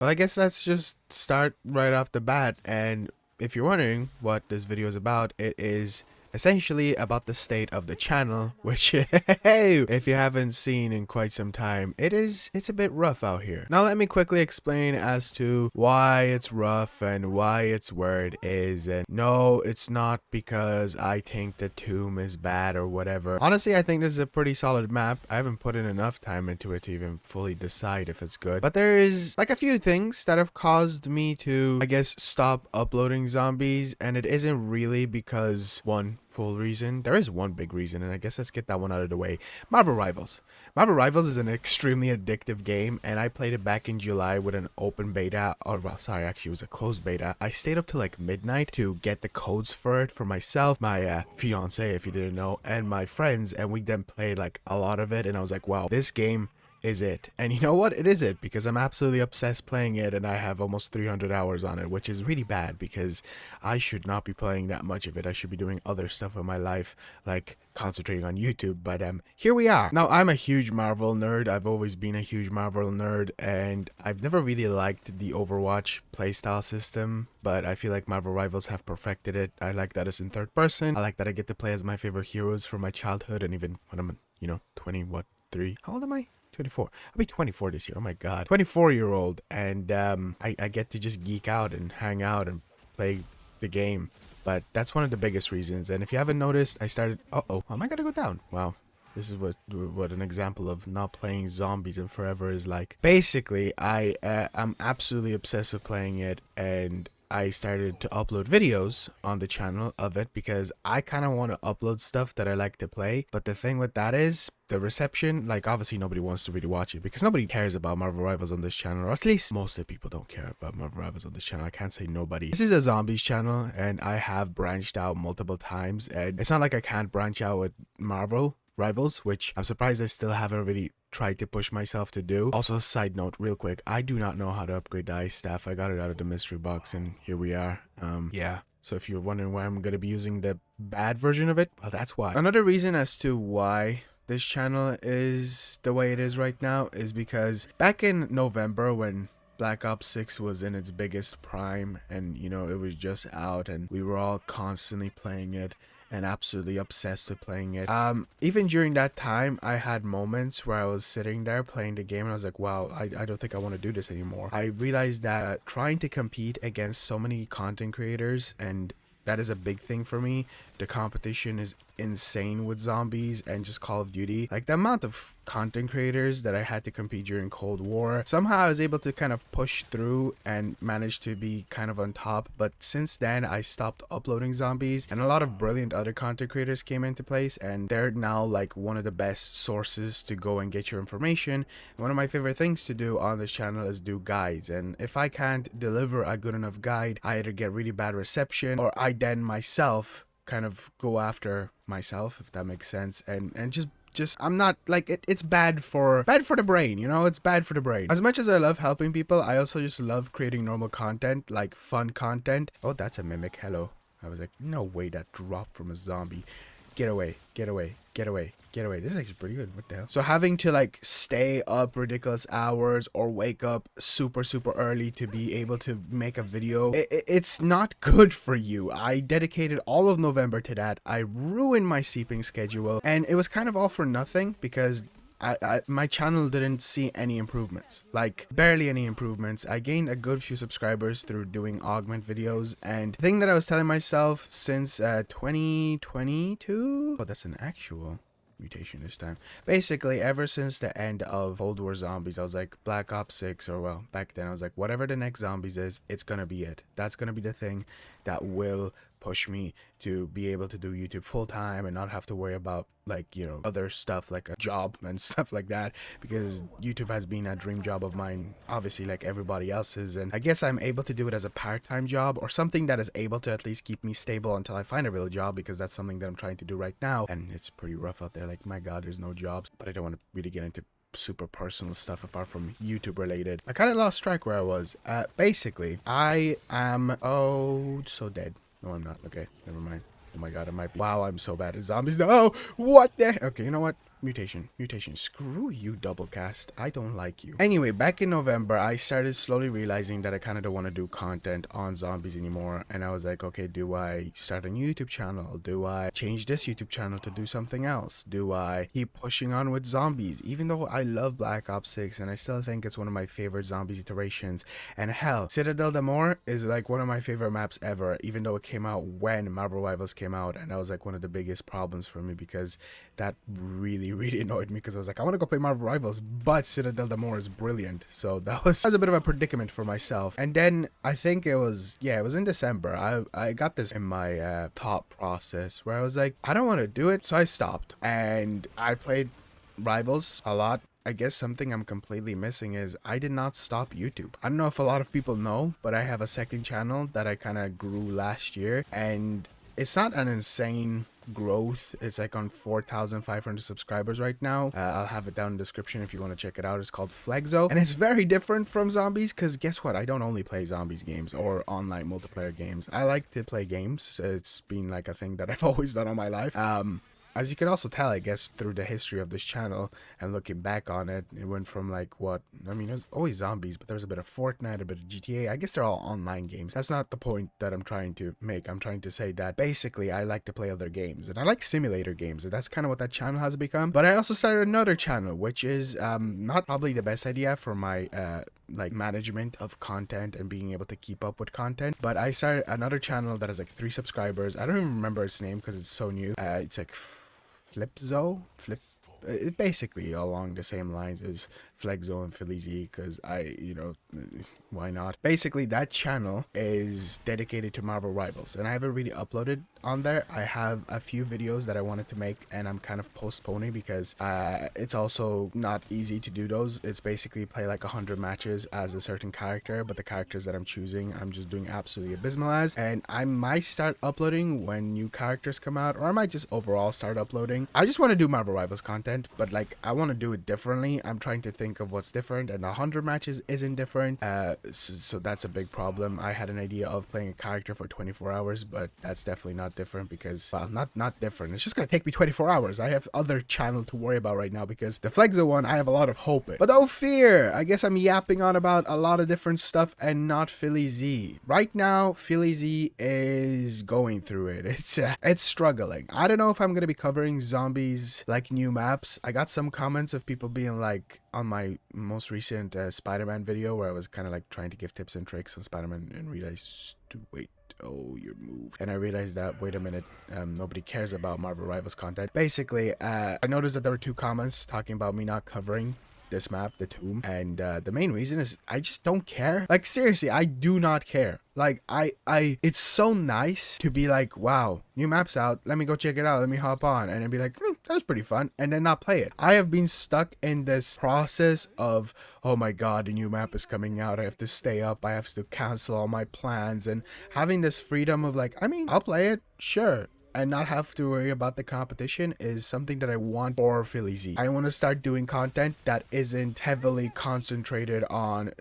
Well, I guess let's just start right off the bat. And if you're wondering what this video is about, it is essentially about the state of the channel, which hey, if you haven't seen in quite some time, it's a bit rough out here. Now let me quickly explain as to why it's rough and why it's where it is. And no, it's not because I think the tomb is bad or whatever. Honestly, I think this is a pretty solid map. I haven't put in enough time into it to even fully decide if it's good, but there is like a few things that have caused me to, I guess, stop uploading zombies. And it isn't really because one full reason. There is one big reason, and I guess let's get that one out of the way. Marvel Rivals. Marvel Rivals is an extremely addictive game, and I played it back in July with an open beta, or well, sorry, actually it was a closed beta. I stayed up till like midnight to get the codes for it for myself, my fiance, if you didn't know, and my friends, and we then played like a lot of it, and I was like, wow, this game is it. And you know what, it is it, because I'm absolutely obsessed playing it, and I have almost 300 hours on it, which is really bad because I should not be playing that much of it. I should be doing other stuff in my life, like concentrating on YouTube. But here we are. Now, I'm a huge Marvel nerd. I've always been a huge Marvel nerd, and I've never really liked the Overwatch playstyle system, but I feel like Marvel Rivals have perfected it. I like that it's in third person. I like that I get to play as my favorite heroes from my childhood, and even when I'm 20, what, 3, how old am I? 24. I'll be 24 this year. Oh my god. 24-year-old. And I get to just geek out and hang out and play the game. But that's one of the biggest reasons. And if you haven't noticed, I started... Uh-oh. Am I gonna go down? Wow. This is what an example of not playing zombies in forever is like. Basically, I'm absolutely obsessed with playing it, and I started to upload videos on the channel of it because I kind of want to upload stuff that I like to play. But the thing with that is the reception, like obviously nobody wants to really watch it because nobody cares about Marvel Rivals on this channel, or at least most of the people don't care about Marvel Rivals on this channel. I can't say nobody. This is a zombies channel, and I have branched out multiple times, and it's not like I can't branch out with Marvel Rivals, which I'm surprised I still haven't really tried to push myself to do. Also, side note real quick, I do not know how to upgrade the ice staff. I got it out of the mystery box, and here we are. Yeah, so if you're wondering why I'm going to be using the bad version of it, well, that's why. Another reason as to why this channel is the way it is right now is because back in November, when Black Ops 6 was in its biggest prime, and it was just out, and we were all constantly playing it and absolutely obsessed with playing it. Even during that time, I had moments where I was sitting there playing the game and I was like, wow, I don't think I want to do this anymore. I realized that trying to compete against so many content creators, and that is a big thing for me. The competition is insane with zombies and just Call of Duty. Like the amount of content creators that I had to compete during Cold War, somehow I was able to kind of push through and manage to be kind of on top. But since then, I stopped uploading zombies, and a lot of brilliant other content creators came into place, and they're now like one of the best sources to go and get your information. And one of my favorite things to do on this channel is do guides, and if I can't deliver a good enough guide, I either get really bad reception, or I then myself kind of go after myself, if that makes sense, and just I'm not like it's bad for the brain, it's bad for the brain. As much as I love helping people, I also just love creating normal content, like fun content. Oh, that's a mimic. Hello. I was like, no way that dropped from a zombie. Get away, get away, get away, get away. This is actually pretty good. What the hell? So having to like stay up ridiculous hours or wake up super early to be able to make a video, it's not good for you. I dedicated all of November to that. I ruined my sleeping schedule, and it was kind of all for nothing because my channel didn't see any improvements, like barely any improvements. I gained a good few subscribers through doing augment videos, and the thing that I was telling myself since 2022, oh, that's an actual mutation this time. Basically, ever since the end of Cold War Zombies, I was like, Black Ops 6, or well, back then I was like, whatever the next Zombies is, it's gonna be it. That's gonna be the thing that will push me to be able to do YouTube full time and not have to worry about like other stuff like a job and stuff like that, because YouTube has been a dream job of mine, obviously, like everybody else's, and I guess I'm able to do it as a part-time job or something that is able to at least keep me stable until I find a real job, because that's something that I'm trying to do right now, and it's pretty rough out there. Like, my god, there's no jobs. But I don't want to really get into super personal stuff apart from YouTube related. I kind of lost track where I was. Basically, I am so dead. No, I'm not. Okay, never mind. Oh my god, I might be. Wow, I'm so bad at zombies. No, what the? Okay, you know what? Mutation. Screw you, Doublecast. I don't like you. Anyway, back in November, I started slowly realizing that I kind of don't want to do content on zombies anymore. And I was like, okay, do I start a new YouTube channel? Do I change this YouTube channel to do something else? Do I keep pushing on with zombies? Even though I love Black Ops 6 and I still think it's one of my favorite zombies iterations. And hell, Citadel d'Amour is like one of my favorite maps ever, even though it came out when Marvel Rivals came out. And that was like one of the biggest problems for me because that really annoyed me because I was like, I want to go play Marvel Rivals, but Citadel d'Amour is brilliant. So that was a bit of a predicament for myself. And then I think it was in December. I got this in my thought process where I was like, I don't want to do it. So I stopped and I played Rivals a lot. I guess something I'm completely missing is I did not stop YouTube. I don't know if a lot of people know, but I have a second channel that I kind of grew last year, and it's not an insane growth. It's like on 4,500 subscribers right now. I'll have it down in the description if you want to check it out. It's called Flexo, and it's very different from zombies because guess what? I don't only play zombies games or online multiplayer games. I like to play games. It's been like a thing that I've always done all my life. As you can also tell, I guess, through the history of this channel and looking back on it, it went from like what? I mean, it was always zombies, but there was a bit of Fortnite, a bit of GTA. I guess they're all online games. That's not the point that I'm trying to make. I'm trying to say that basically I like to play other games and I like simulator games, and that's kind of what that channel has become. But I also started another channel, which is not probably the best idea for my like management of content and being able to keep up with content. But I started another channel that has like 3 subscribers. I don't even remember its name because it's so new. It's like it basically along the same lines as Flexo and Philly Z, because why not? Basically, that channel is dedicated to Marvel Rivals, and I haven't really uploaded on there. I have a few videos that I wanted to make, and I'm kind of postponing because it's also not easy to do those. It's basically play like 100 matches as a certain character, but the characters that I'm choosing, I'm just doing absolutely abysmal as, and I might start uploading when new characters come out, or I might just overall start uploading. I just want to do Marvel Rivals content, but like I want to do it differently. I'm trying to think of what's different, and 100 matches isn't different, so that's a big problem. I had an idea of playing a character for 24 hours, but that's definitely not different because, well, not different. It's just gonna take me 24 hours. I have other channel to worry about right now because the Flexo one, I have a lot of hope in. But don't fear, I guess I'm yapping on about a lot of different stuff and not Philly Z. Right now, Philly Z is going through it. It's struggling. I don't know if I'm gonna be covering zombies like new maps. I got some comments of people being like, on my most recent Spider-Man video where I was kind of like trying to give tips and tricks on Spider-Man and realized, wait, oh, your move. And I realized that, wait a minute, nobody cares about Marvel Rivals content. Basically, I noticed that there were 2 comments talking about me not covering this map, the Tomb, and the main reason is I just don't care. Like, seriously, I do not care. Like, it's so nice to be like, wow, new map's out, let me go check it out, let me hop on, and then be like, that was pretty fun, and then not play it. I have been stuck in this process of, oh my god, a new map is coming out, I have to stay up, I have to cancel all my plans, and having this freedom of like, I mean, I'll play it, sure, and not have to worry about the competition is something that I want for Philly Z. I want to start doing content that isn't heavily concentrated on,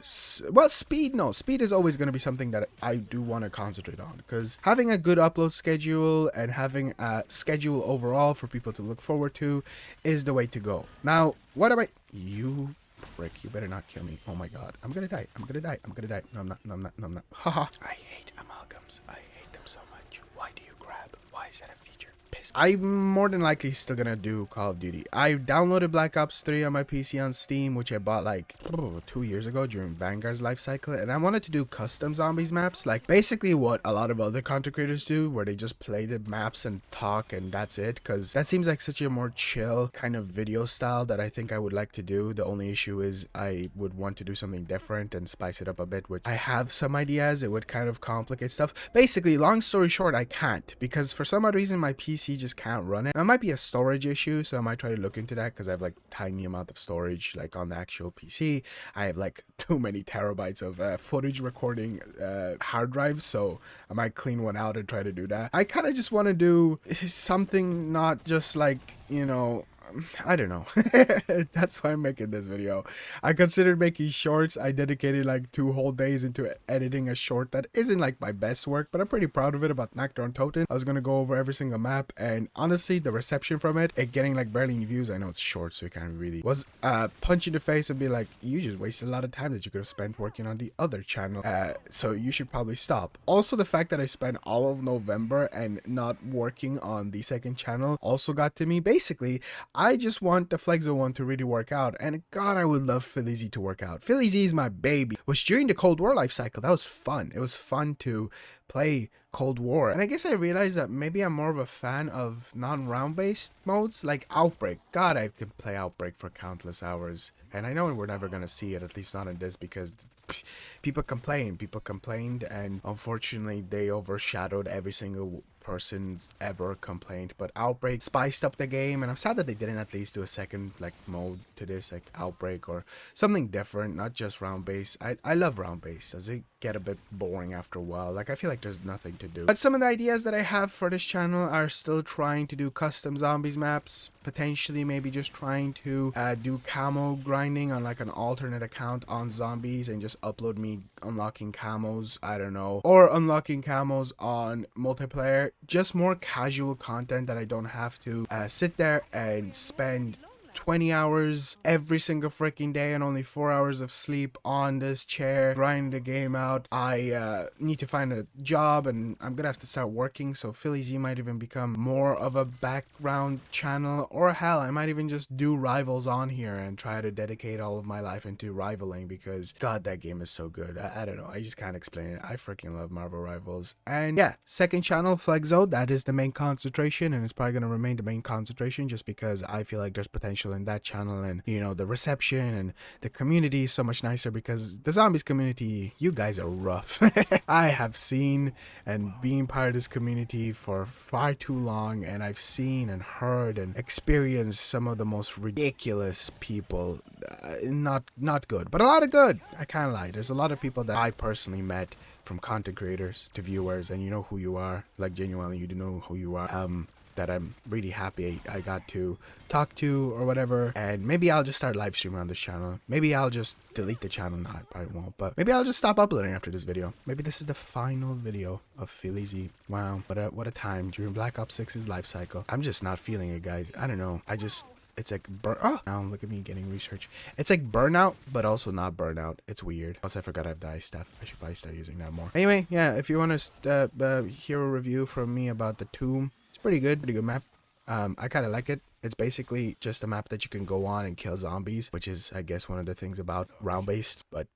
well, speed. No, speed is always going to be something that I do want to concentrate on, because having a good upload schedule and having a schedule overall for people to look forward to is the way to go. Now, what am I? You prick, you better not kill me. Oh my god, I'm gonna die. I'm gonna die. I'm gonna die. No, I'm not. No, I'm not. No, I'm not. Haha. I hate amalgams. I hate them so much. Why do you grab? Why is that a feature? Piss. I'm more than likely still gonna do Call of Duty. I downloaded Black Ops 3 on my PC on Steam, which I bought like 2 years ago during Vanguard's life cycle, and I wanted to do custom zombies maps, like basically what a lot of other content creators do, where they just play the maps and talk and that's it, because that seems like such a more chill kind of video style that I think I would like to do. The only issue is I would want to do something different and spice it up a bit, which I have some ideas. It would kind of complicate stuff. Basically, long story short, I can't, because for some odd reason my PC just can't run it. It might be a storage issue, so I might try to look into that, because I have like tiny amount of storage like on the actual PC. I have like too many terabytes of footage recording hard drives, so I might clean one out and try to do that. I kind of just want to do something not just like, you know, I don't know. That's why I'm making this video. I considered making shorts. I dedicated like 2 whole days into editing a short that isn't like my best work, but I'm pretty proud of it, about Naktor Toten. I was gonna go over every single map, and honestly, the reception from it getting like barely any views. I know it's short, so it kind of really was punch in the face and be like, you just wasted a lot of time that you could have spent working on the other channel. So you should probably stop. Also, the fact that I spent all of November and not working on the second channel also got to me. Basically, I just want the Flexo one to really work out, and God, I would love PhillyZ to work out. PhillyZ is my baby. It was during the Cold War life cycle. That was fun. It was fun to play Cold War, and I guess I realized that maybe I'm more of a fan of non-round based modes like Outbreak. God, I can play Outbreak for countless hours, and I know we're never gonna see it, at least not in this, because people complained, and unfortunately they overshadowed every single person's ever complaint. But Outbreak spiced up the game, and I'm sad that they didn't at least do a second like mode to this, like Outbreak or something different, not just round based. I love round based. Does it get a bit boring after a while? Like, I feel like there's nothing to do. But some of the ideas that I have for this channel are still trying to do custom zombies maps, potentially maybe just trying to do camo grinding on like an alternate account on zombies and just upload me unlocking camos, I don't know, or unlocking camos on multiplayer. Just more casual content that I don't have to sit there and spend 20 hours every single freaking day and only 4 hours of sleep on this chair grinding the game out. I need to find a job, and I'm gonna have to start working, so PhillyZ might even become more of a background channel, or hell, I might even just do rivals on here and try to dedicate all of my life into rivaling, because God, that game is so good. I don't know, I just can't explain it. I freaking love Marvel Rivals. And yeah, second channel, Flexo, that is the main concentration, and it's probably gonna remain the main concentration just because I feel like there's potential in that channel, and you know, the reception and the community is so much nicer, because the zombies community, you guys are rough. I have seen and been part of this community for far too long, and I've seen and heard and experienced some of the most ridiculous people. Not good, but a lot of good. I can't lie, there's a lot of people that I personally met, from content creators to viewers, and you know who you are, like genuinely you do know who you are, that I'm really happy I got to talk to or whatever. And maybe I'll just start live streaming on this channel. Maybe I'll just delete the channel. No, I probably won't, but maybe I'll just stop uploading after this video. Maybe this is the final video of PhillyZ. Wow, what a time during Black Ops 6's life cycle. I'm just not feeling it, guys. I don't know, it's like now look at me getting research. It's like burnout, but also not burnout. It's weird. Plus, I forgot I have the ice stuff. I should probably start using that more. Anyway, yeah, if you want to hear a review from me about the Tomb, it's pretty good map. I kind of like it. It's basically just a map that you can go on and kill zombies, which is, I guess, one of the things about round based. But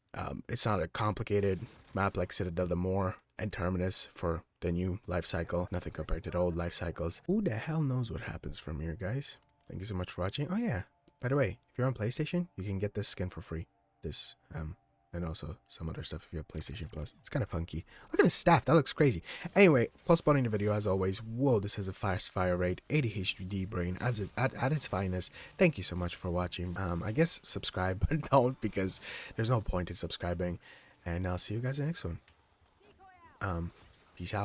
it's not a complicated map like Citadel de Mor and Terminus for the new life cycle. Nothing compared to the old life cycles. Who the hell knows what happens from here, guys? Thank you so much for watching. Oh yeah, by the way, if you're on PlayStation, you can get this skin for free. This and also some other stuff if you have PlayStation Plus. It's kind of funky. Look at his staff, that looks crazy. Anyway, postponing the video as always. Whoa, this has a fast fire rate, 80 HDD brain at its finest. Thank you so much for watching. I guess subscribe, but don't, because there's no point in subscribing. And I'll see you guys in the next one. Peace out.